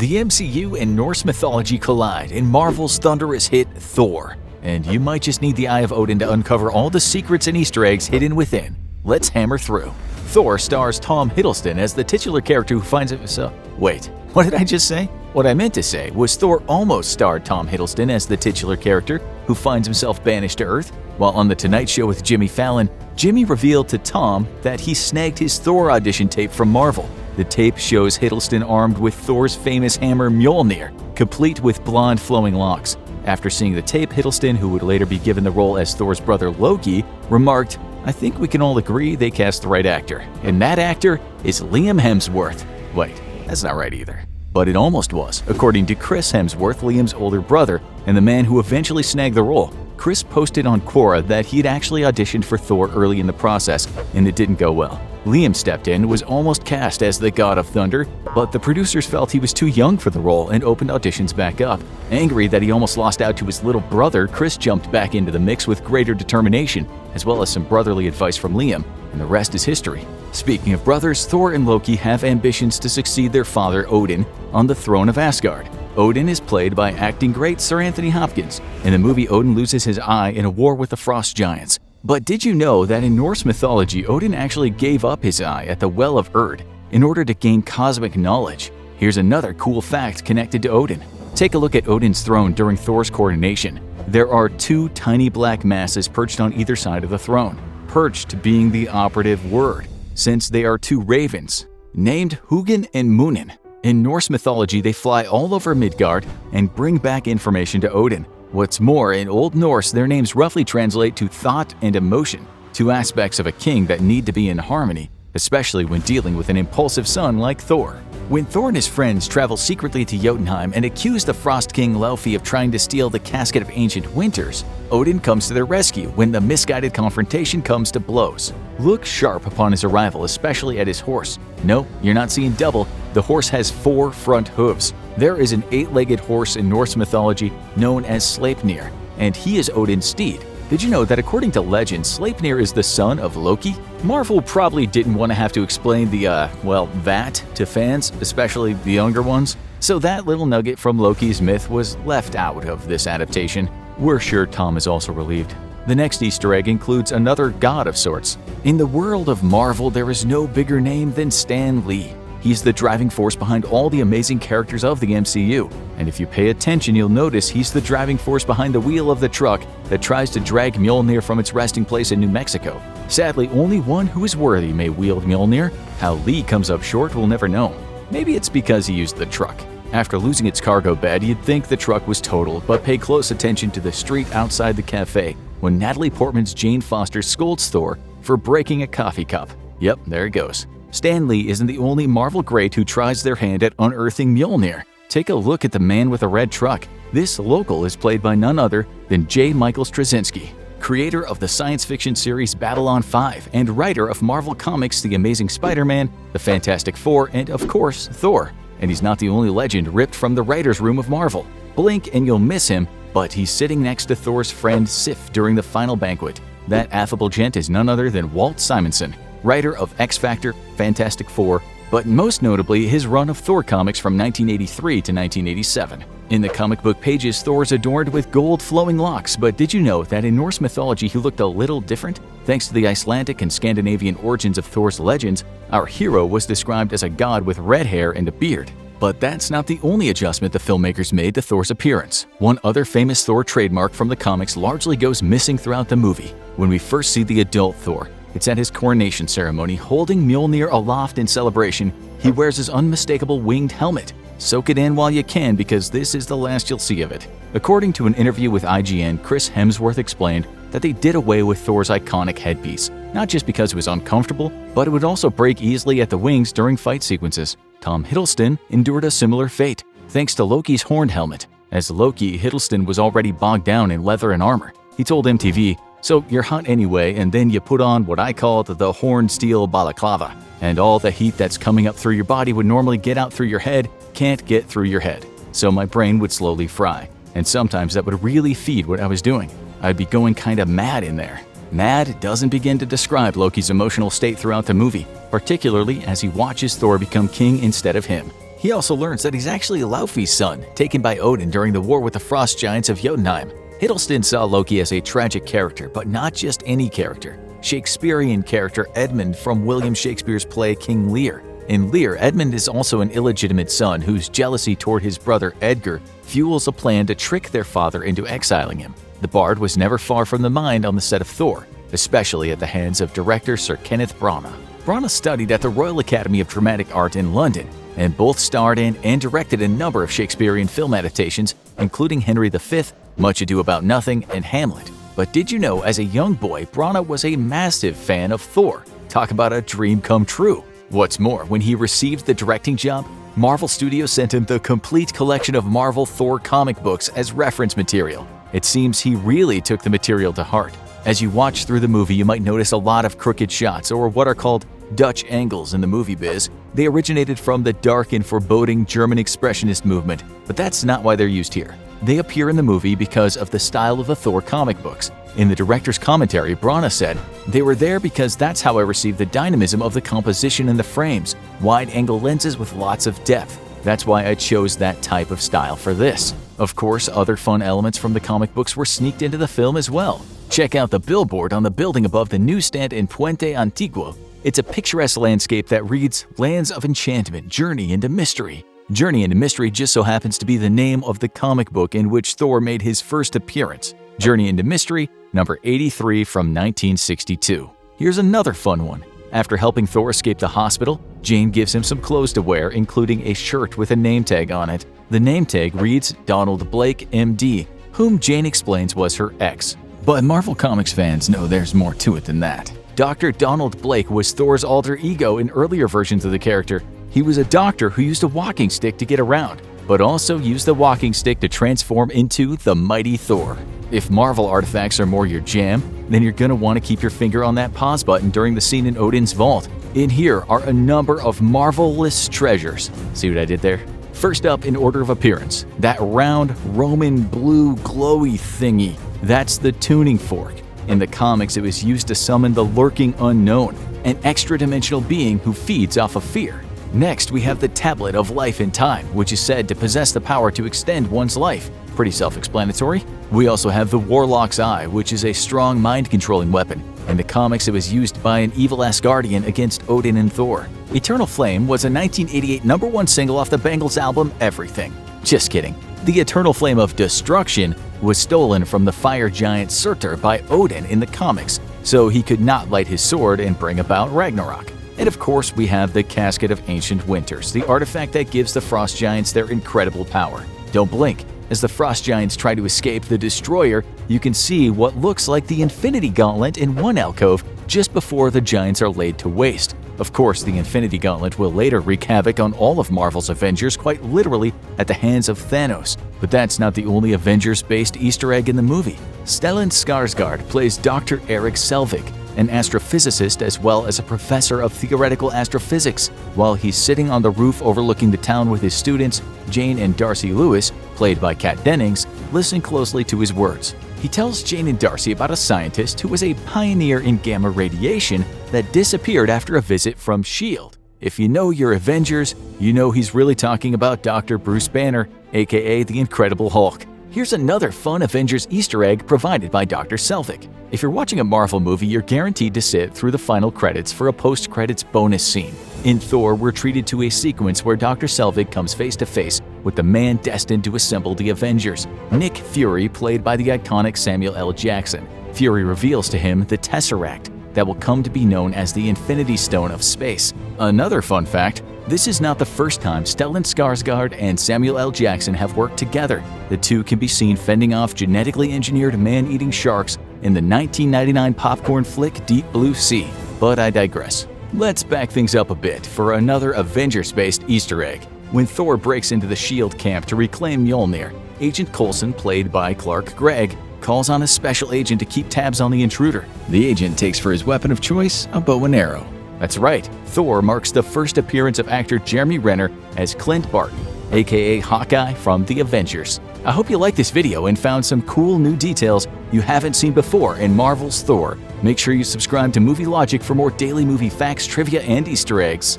The MCU and Norse mythology collide in Marvel's thunderous hit Thor, and you might just need the Eye of Odin to uncover all the secrets and Easter eggs hidden within. Let's hammer through. Thor stars Tom Hiddleston as the titular character who finds himself… Wait, what did I just say? What I meant to say was Thor almost starred Tom Hiddleston as the titular character who finds himself banished to Earth, while on The Tonight Show with Jimmy Fallon, Jimmy revealed to Tom that he snagged his Thor audition tape from Marvel. The tape shows Hiddleston armed with Thor's famous hammer Mjolnir, complete with blonde flowing locks. After seeing the tape, Hiddleston, who would later be given the role as Thor's brother Loki, remarked, "I think we can all agree they cast the right actor, and that actor is Liam Hemsworth." Wait, that's not right either. But it almost was, according to Chris Hemsworth, Liam's older brother, and the man who eventually snagged the role. Chris posted on Quora that he'd actually auditioned for Thor early in the process, and it didn't go well. Liam stepped in, was almost cast as the God of Thunder, but the producers felt he was too young for the role and opened auditions back up. Angry that he almost lost out to his little brother, Chris jumped back into the mix with greater determination, as well as some brotherly advice from Liam, and the rest is history. Speaking of brothers, Thor and Loki have ambitions to succeed their father Odin on the throne of Asgard. Odin is played by acting great Sir Anthony Hopkins. In the movie, Odin loses his eye in a war with the frost giants. But did you know that in Norse mythology, Odin actually gave up his eye at the Well of Erd in order to gain cosmic knowledge? Here's another cool fact connected to Odin. Take a look at Odin's throne during Thor's coronation. There are two tiny black masses perched on either side of the throne, perched being the operative word, since they are two ravens, named Hugin and Munin. In Norse mythology, they fly all over Midgard and bring back information to Odin. What's more, in Old Norse, their names roughly translate to thought and emotion, two aspects of a king that need to be in harmony, especially when dealing with an impulsive son like Thor. When Thor and his friends travel secretly to Jotunheim and accuse the Frost King Laufey of trying to steal the Casket of Ancient Winters, Odin comes to their rescue when the misguided confrontation comes to blows. Look sharp upon his arrival, especially at his horse. No, you're not seeing double. The horse has 4 front hooves. There is an 8-legged horse in Norse mythology known as Slapnir, and he is Odin's steed. Did you know that according to legend, Slapnir is the son of Loki? Marvel probably didn't want to have to explain that to fans, especially the younger ones. So that little nugget from Loki's myth was left out of this adaptation. We're sure Tom is also relieved. The next Easter egg includes another god of sorts. In the world of Marvel, there is no bigger name than Stan Lee. He's the driving force behind all the amazing characters of the MCU. And if you pay attention, you'll notice he's the driving force behind the wheel of the truck that tries to drag Mjolnir from its resting place in New Mexico. Sadly, only one who is worthy may wield Mjolnir. How Lee comes up short, we'll never know. Maybe it's because he used the truck. After losing its cargo bed, you'd think the truck was totaled, but pay close attention to the street outside the cafe when Natalie Portman's Jane Foster scolds Thor for breaking a coffee cup. Yep, there it goes. Stan Lee isn't the only Marvel great who tries their hand at unearthing Mjolnir. Take a look at the man with a red truck. This local is played by none other than J. Michael Straczynski, creator of the science fiction series Babylon 5 and writer of Marvel Comics' The Amazing Spider-Man, The Fantastic Four, and of course, Thor. And he's not the only legend ripped from the writer's room of Marvel. Blink and you'll miss him, but he's sitting next to Thor's friend Sif during the final banquet. That affable gent is none other than Walt Simonson, writer of X Factor, Fantastic Four, but most notably his run of Thor comics from 1983 to 1987. In the comic book pages, Thor is adorned with gold flowing locks, but did you know that in Norse mythology he looked a little different? Thanks to the Icelandic and Scandinavian origins of Thor's legends, our hero was described as a god with red hair and a beard. But that's not the only adjustment the filmmakers made to Thor's appearance. One other famous Thor trademark from the comics largely goes missing throughout the movie. When we first see the adult Thor, it's at his coronation ceremony, holding Mjolnir aloft in celebration. He wears his unmistakable winged helmet. Soak it in while you can, because this is the last you'll see of it. According to an interview with IGN, Chris Hemsworth explained that they did away with Thor's iconic headpiece, not just because it was uncomfortable, but it would also break easily at the wings during fight sequences. Tom Hiddleston endured a similar fate, thanks to Loki's horned helmet. As Loki, Hiddleston was already bogged down in leather and armor. He told MTV, "So you're hot anyway, and then you put on what I called the horned steel balaclava, and all the heat that's coming up through your body would normally get out through your head, can't get through your head. So my brain would slowly fry, and sometimes that would really feed what I was doing. I'd be going kinda mad in there." Mad doesn't begin to describe Loki's emotional state throughout the movie, particularly as he watches Thor become king instead of him. He also learns that he's actually Laufey's son, taken by Odin during the war with the frost giants of Jotunheim. Hiddleston saw Loki as a tragic character, but not just any character. Shakespearean character Edmund from William Shakespeare's play King Lear. In Lear, Edmund is also an illegitimate son whose jealousy toward his brother Edgar fuels a plan to trick their father into exiling him. The bard was never far from the mind on the set of Thor, especially at the hands of director Sir Kenneth Branagh. Branagh studied at the Royal Academy of Dramatic Art in London, and both starred in and directed a number of Shakespearean film adaptations, including Henry V, Much Ado About Nothing, and Hamlet. But did you know, as a young boy, Branagh was a massive fan of Thor? Talk about a dream come true. What's more, when he received the directing job, Marvel Studios sent him the complete collection of Marvel Thor comic books as reference material. It seems he really took the material to heart. As you watch through the movie, you might notice a lot of crooked shots, or what are called Dutch angles in the movie biz. They originated from the dark and foreboding German Expressionist movement, but that's not why they're used here. They appear in the movie because of the style of the Thor comic books. In the director's commentary, Branagh said, "They were there because that's how I received the dynamism of the composition in the frames, wide-angle lenses with lots of depth. That's why I chose that type of style for this." Of course, other fun elements from the comic books were sneaked into the film as well. Check out the billboard on the building above the newsstand in Puente Antiguo. It's a picturesque landscape that reads, "Lands of Enchantment, Journey into Mystery." Journey into Mystery just so happens to be the name of the comic book in which Thor made his first appearance. Journey into Mystery, number 83 from 1962. Here's another fun one. After helping Thor escape the hospital, Jane gives him some clothes to wear, including a shirt with a name tag on it. The name tag reads Donald Blake, MD, whom Jane explains was her ex. But Marvel Comics fans know there's more to it than that. Dr. Donald Blake was Thor's alter ego in earlier versions of the character. He was a doctor who used a walking stick to get around, but also used the walking stick to transform into the mighty Thor. If Marvel artifacts are more your jam, then you're gonna want to keep your finger on that pause button during the scene in Odin's vault. In here are a number of marvelous treasures. See what I did there? First up in order of appearance, that round Roman blue glowy thingy. That's the tuning fork. In the comics, it was used to summon the lurking unknown, an extra-dimensional being who feeds off of fear. Next, we have the Tablet of Life and Time, which is said to possess the power to extend one's life. Pretty self-explanatory. We also have the Warlock's Eye, which is a strong mind-controlling weapon. In the comics, it was used by an evil Asgardian against Odin and Thor. Eternal Flame was a 1988 #1 single off the Bangles album Everything. Just kidding. The Eternal Flame of Destruction was stolen from the fire giant Surtur by Odin in the comics, so he could not light his sword and bring about Ragnarok. And of course, we have the Casket of Ancient Winters, the artifact that gives the frost giants their incredible power. Don't blink. As the frost giants try to escape the Destroyer, you can see what looks like the Infinity Gauntlet in one alcove just before the giants are laid to waste. Of course, the Infinity Gauntlet will later wreak havoc on all of Marvel's Avengers, quite literally at the hands of Thanos. But that's not the only Avengers-based Easter egg in the movie. Stellan Skarsgård plays Dr. Erik Selvik, an astrophysicist as well as a professor of theoretical astrophysics. While he's sitting on the roof overlooking the town with his students, Jane and Darcy Lewis, played by Kat Dennings, listen closely to his words. He tells Jane and Darcy about a scientist who was a pioneer in gamma radiation that disappeared after a visit from S.H.I.E.L.D. If you know your Avengers, you know he's really talking about Dr. Bruce Banner, aka the Incredible Hulk. Here's another fun Avengers Easter egg provided by Dr. Selvik. If you're watching a Marvel movie, you're guaranteed to sit through the final credits for a post-credits bonus scene. In Thor, we're treated to a sequence where Dr. Selvik comes face-to-face with the man destined to assemble the Avengers, Nick Fury, played by the iconic Samuel L. Jackson. Fury reveals to him the Tesseract that will come to be known as the Infinity Stone of Space. Another fun fact, this is not the first time Stellan Skarsgård and Samuel L. Jackson have worked together. The two can be seen fending off genetically engineered man-eating sharks in the 1999 popcorn flick Deep Blue Sea. But I digress. Let's back things up a bit for another Avengers-based Easter egg. When Thor breaks into the S.H.I.E.L.D. camp to reclaim Mjolnir, Agent Coulson, played by Clark Gregg, calls on a special agent to keep tabs on the intruder. The agent takes for his weapon of choice a bow and arrow. That's right, Thor marks the first appearance of actor Jeremy Renner as Clint Barton, aka Hawkeye from The Avengers. I hope you liked this video and found some cool new details you haven't seen before in Marvel's Thor. Make sure you subscribe to Movie Logic for more daily movie facts, trivia, and Easter eggs.